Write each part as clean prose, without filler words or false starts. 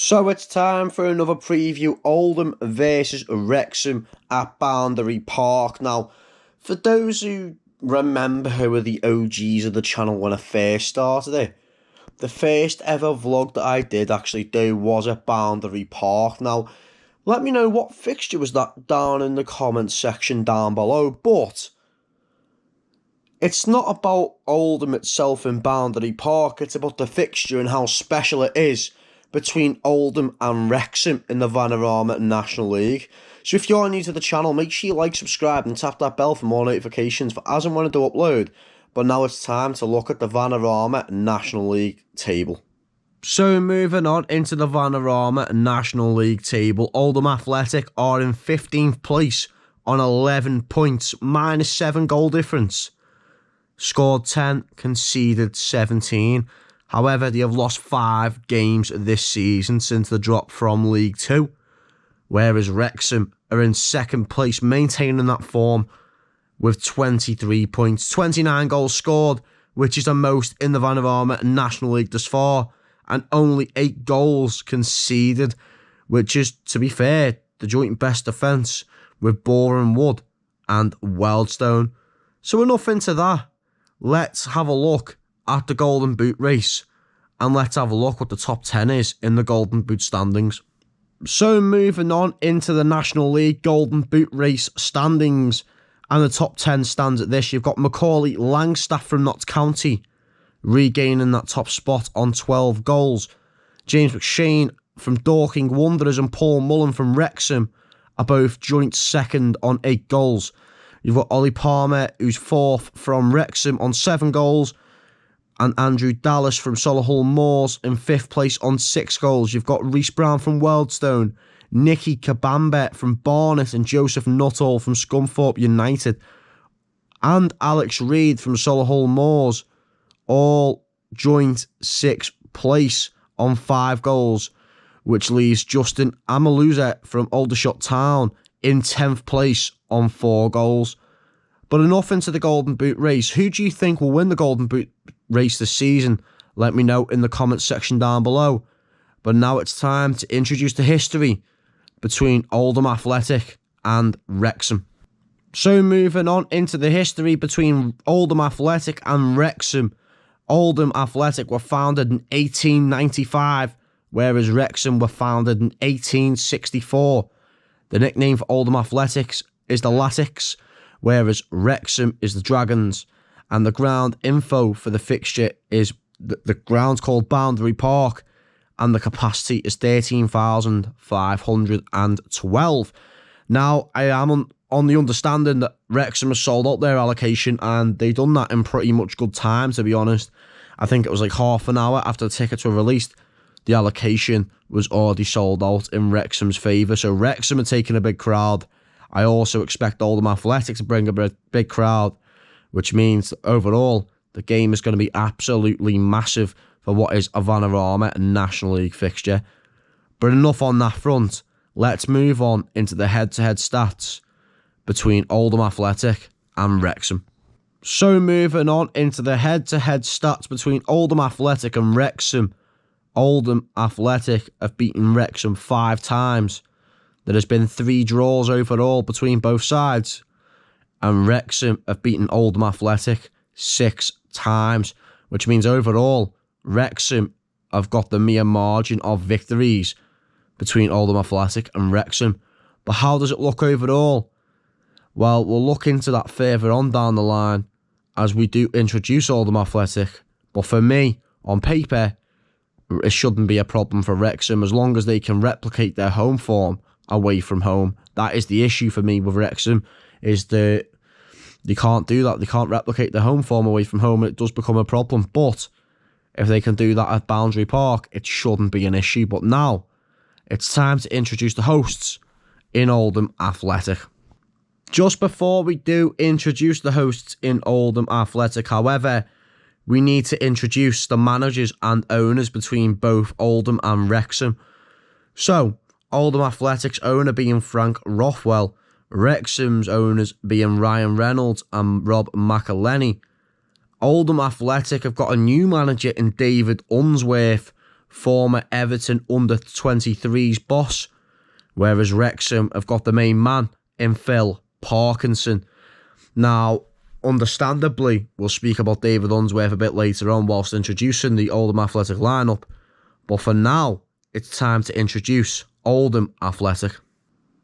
So it's time for another preview, Oldham versus Wrexham at Boundary Park. Now, for those who remember who were the OGs of the channel when I first started it, the first ever vlog that I did actually do was at Boundary Park. Now, let me know what fixture was that down in the comments section down below, but it's not about Oldham itself in Boundary Park, it's about the fixture and how special it is between Oldham and Wrexham in the Vanarama National League. So if you're new to the channel, make sure you like, subscribe and tap that bell for more notifications for as and when I do upload. But now it's time to look at the Vanarama National League table. So moving on into the Vanarama National League table, Oldham Athletic are in 15th place on 11 points, minus 7 goal difference. Scored 10, conceded 17. However, they have lost 5 games this season since the drop from League 2. Whereas Wrexham are in 2nd place, maintaining that form with 23 points. 29 goals scored, which is the most in the Vanarama National League thus far. And only 8 goals conceded, which is, to be fair, the joint best defence with Boreham Wood and Wealdstone. So enough into that. Let's have a look at the Golden Boot race, and let's have a look what the top 10 is in the Golden Boot standings. So moving on into the National League Golden Boot race standings, and the top 10 stands at this. You've got Macaulay Langstaff from Notts County regaining that top spot on 12 goals. James McShane from Dorking Wanderers and Paul Mullen from Wrexham are both joint 2nd on 8 goals. You've got Ollie Palmer, who's 4th from Wrexham on 7 goals, and Andrew Dallas from Solihull Moors in 5th place on 6 goals. You've got Reece Brown from Wealdstone, Nicky Kabambe from Barnet, and Joseph Nuttall from Scunthorpe United, and Alex Reid from Solihull Moors, all joint 6th place on 5 goals, which leaves Justin Amaluza from Aldershot Town in 10th place on 4 goals. But enough into the Golden Boot race. Who do you think will win the Golden Boot race this season? Let me know in the comments section down below. But now it's time to introduce the history between Oldham Athletic and Wrexham. So moving on into the history between Oldham Athletic and Wrexham. Oldham Athletic were founded in 1895, whereas Wrexham were founded in 1864. The nickname for Oldham Athletics is the Latics, whereas Wrexham is the Dragons. And the ground info for the fixture is the ground's called Boundary Park, and the capacity is 13,512. Now, I am on the understanding that Wrexham has sold out their allocation, and they've done that in pretty much good time, to be honest. I think it was like half an hour after the tickets were released, the allocation was already sold out in Wrexham's favour. So Wrexham are taking a big crowd. I also expect Oldham Athletic to bring a big crowd, which means that overall the game is going to be absolutely massive for what is a Vanarama National League fixture. But enough on that front. Let's move on into the head-to-head stats between Oldham Athletic and Wrexham. So moving on into the head-to-head stats between Oldham Athletic and Wrexham. Oldham Athletic have beaten Wrexham 5 times. There has been 3 draws overall between both sides. And Wrexham have beaten Oldham Athletic 6 times, which means overall, Wrexham have got the mere margin of victories between Oldham Athletic and Wrexham. But how does it look overall? Well, we'll look into that further on down the line as we do introduce Oldham Athletic. But for me, on paper, it shouldn't be a problem for Wrexham as long as they can replicate their home form away from home. That is the issue for me with Wrexham, is that they can't do that. They can't replicate their home form away from home, and it does become a problem. But if they can do that at Boundary Park, it shouldn't be an issue. But now, it's time to introduce the hosts in Oldham Athletic. Just before we do introduce the hosts in Oldham Athletic, however, we need to introduce the managers and owners between both Oldham and Wrexham. So, Oldham Athletic's owner being Frank Rothwell, Wrexham's owners being Ryan Reynolds and Rob McElhenney. Oldham Athletic have got a new manager in David Unsworth former Everton under-23s boss, whereas Wrexham have got the main man in Phil Parkinson. Now, understandably, we'll speak about David Unsworth a bit later on whilst introducing the Oldham Athletic lineup, but for now, it's time to introduce Oldham Athletic.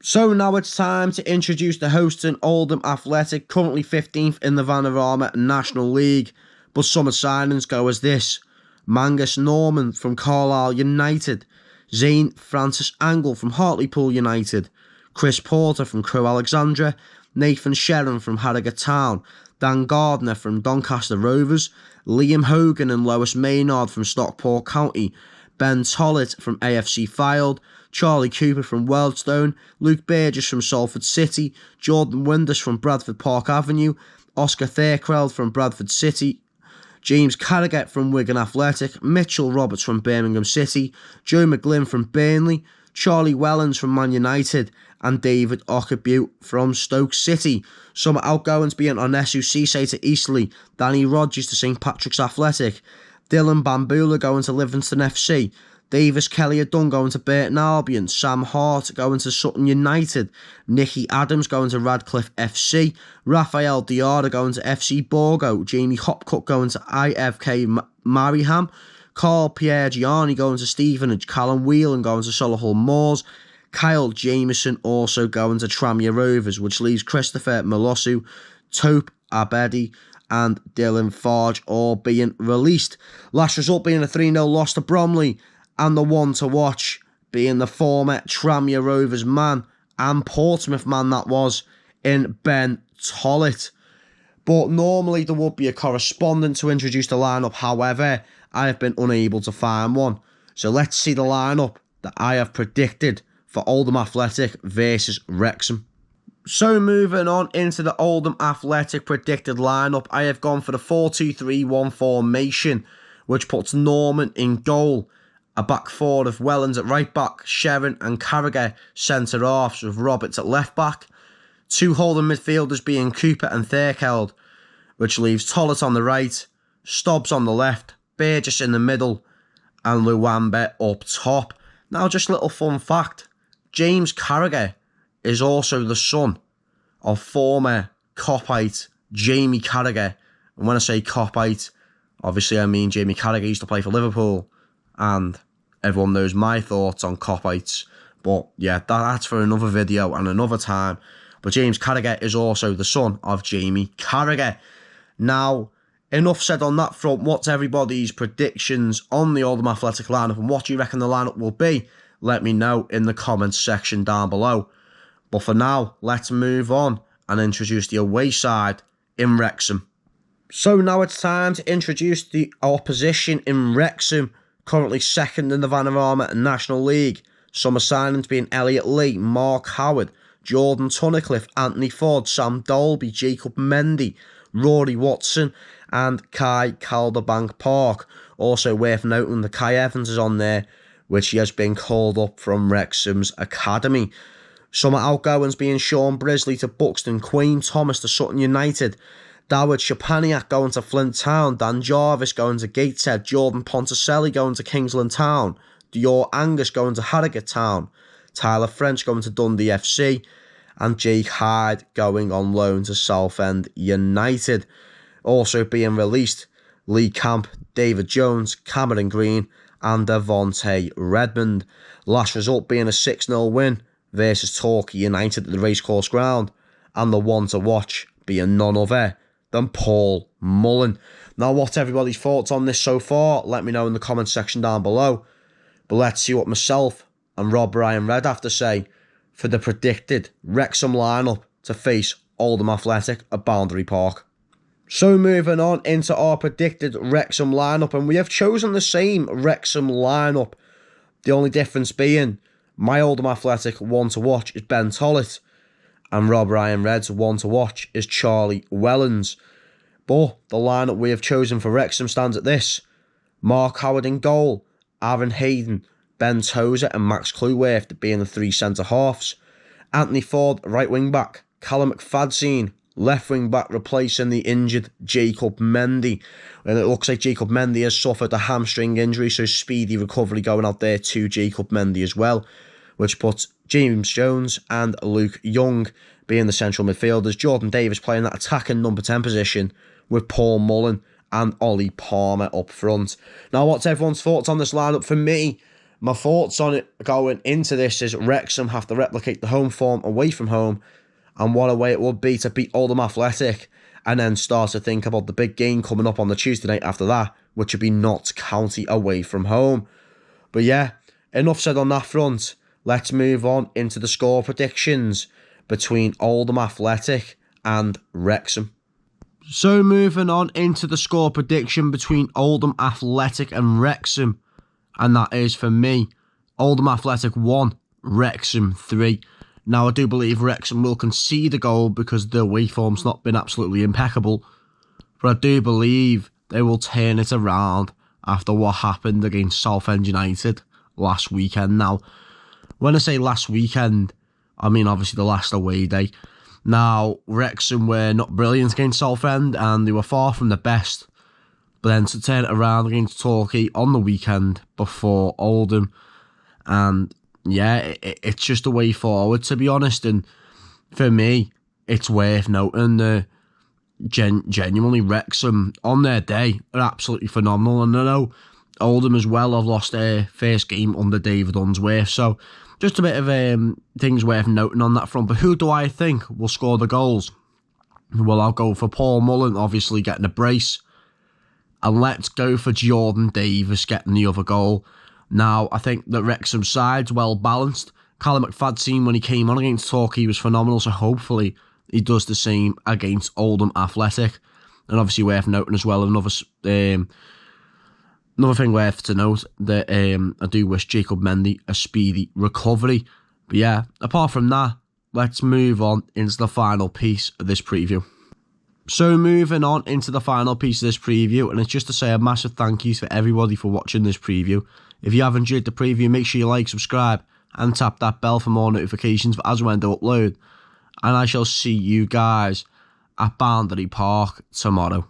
So now it's time to introduce the hosting Oldham Athletic, currently 15th in the Vanarama National League, but summer signings go as this: Mangus Norman from Carlisle United, Zane Francis Angle from Hartlepool United, Chris Porter from Crewe Alexandra, Nathan Sherrin from Harrogate Town, Dan Gardner from Doncaster Rovers, Liam Hogan and Lois Maynard from Stockport County, Ben Tollett from AFC Fylde, Charlie Cooper from Wealdstone, Luke Burgess from Salford City, Jordan Windus from Bradford Park Avenue, Oscar Thirkreld from Bradford City, James Carragher from Wigan Athletic, Mitchell Roberts from Birmingham City, Joe McGlynn from Burnley, Charlie Wellens from Man United, and David Ockabute from Stoke City. Some outgoings being Onesu Cisse to Eastleigh, Danny Rogers to St Patrick's Athletic, Dylan Bambula going to Livingston FC, Davis Kelly-Dunn going to Burton Albion, Sam Hart going to Sutton United, Nicky Adams going to Radcliffe FC, Rafael Diarra going to FC Borgo, Jamie Hopcock going to IFK Mariham, Carl Pierre Gianni going to Stevenage, Callum Whelan going to Solihull Moors, Kyle Jamieson also going to Tranmere Rovers, which leaves Christopher Melosu, Tope Abedi and Dylan Farge all being released. Last result being a 3-0 loss to Bromley, and the one to watch being the former Tranmere Rovers man and Portsmouth man that was, in Ben Tollett. But normally there would be a correspondent to introduce the lineup, however, I have been unable to find one. So let's see the lineup that I have predicted for Oldham Athletic versus Wrexham. So moving on into the Oldham Athletic predicted lineup, I have gone for the 4-2-3-1 formation, which puts Norman in goal, a back four of Wellens at right back, Sherrin and Carragher centre halves with Roberts at left back, two holding midfielders being Cooper and Thirkeld, which leaves Tollett on the right, Stobbs on the left, Burgess in the middle, and Luamba up top. Now, just a little fun fact, James Carragher is also the son of former Coppite Jamie Carragher. And when I say Coppite, obviously I mean Jamie Carragher used to play for Liverpool, and everyone knows my thoughts on Coppites. But yeah, that's for another video and another time. But James Carragher is also the son of Jamie Carragher. Now, enough said on that front. What's everybody's predictions on the Oldham Athletic lineup, and what do you reckon the lineup will be? Let me know in the comments section down below. But for now, let's move on and introduce the away side in Wrexham. So now it's time to introduce the opposition in Wrexham, currently second in the Vanarama National League. Summer signings being Elliot Lee, Mark Howard, Jordan Tunnicliffe, Anthony Ford, Sam Dolby, Jacob Mendy, Rory Watson and Kai Calderbank Park. Also worth noting that Kai Evans is on there, which he has been called up from Wrexham's academy. Summer outgoings being Sean Brisley to Buxton, Queen Thomas to Sutton United, Dawid Shapaniak going to Flint Town, Dan Jarvis going to Gateshead, Jordan Ponticelli going to Kingsland Town, Dior Angus going to Harrogate Town, Tyler French going to Dundee FC, and Jake Hyde going on loan to Southend United. Also being released, Lee Camp, David Jones, Cameron Green, and Devontae Redmond. Last result being a 6-0 win versus Torquay United at the Racecourse Ground, and the one to watch being none other than Paul Mullen. Now, what's everybody's thoughts on this so far? Let me know in the comments section down below. But let's see what myself and RobRyanRed have to say for the predicted Wrexham lineup to face Oldham Athletic at Boundary Park. So moving on into our predicted Wrexham lineup, and we have chosen the same Wrexham lineup. The only difference being my Oldham Athletic one to watch is Ben Tollett, and RobRyanRed's one to watch is Charlie Wellens. But the lineup we have chosen for Wrexham stands at this: Mark Howard in goal, Aaron Hayden, Ben Tozer and Max Clueworth being the three centre halves, Anthony Ford right wing back, Callum McFadzean left wing back replacing the injured Jacob Mendy. And it looks like Jacob Mendy has suffered a hamstring injury, so speedy recovery going out there to Jacob Mendy as well, which puts James Jones and Luke Young being the central midfielders. Jordan Davis playing that attacking number 10 position with Paul Mullen and Ollie Palmer up front. Now, what's everyone's thoughts on this lineup? For me, my thoughts on it going into this is Wrexham have to replicate the home form away from home, and what a way it would be to beat Oldham Athletic and then start to think about the big game coming up on the Tuesday night after that, which would be Notts County away from home. But yeah, enough said on that front. Let's move on into the score predictions between Oldham Athletic and Wrexham. So moving on into the score prediction between Oldham Athletic and Wrexham. And that is, for me, Oldham Athletic 1, Wrexham 3. Now, I do believe Wrexham will concede a goal because their away form's not been absolutely impeccable. But I do believe they will turn it around after what happened against Southend United last weekend. Now, when I say last weekend, I mean obviously the last away day. Now, Wrexham were not brilliant against Southend and they were far from the best. But then to turn it around against Torquay on the weekend before Oldham. And yeah, it's just a way forward, to be honest. And for me, it's worth noting that genuinely Wrexham on their day are absolutely phenomenal. And I know Oldham as well have lost their first game under David Unsworth. So just a bit of things worth noting on that front. But who do I think will score the goals? Well, I'll go for Paul Mullen, obviously getting a brace. And let's go for Jordan Davis getting the other goal. Now, I think that Wrexham's side's well balanced. Callum McFadden, when he came on against Torquay, was phenomenal, so hopefully he does the same against Oldham Athletic. And obviously worth noting as well, another thing worth to note, that I do wish Jacob Mendy a speedy recovery. But yeah, apart from that, let's move on into the final piece of this preview. So moving on into the final piece of this preview, and it's just to say a massive thank you to everybody for watching this preview. If you have enjoyed the preview, make sure you like, subscribe, and tap that bell for more notifications for as when to upload. And I shall see you guys at Boundary Park tomorrow.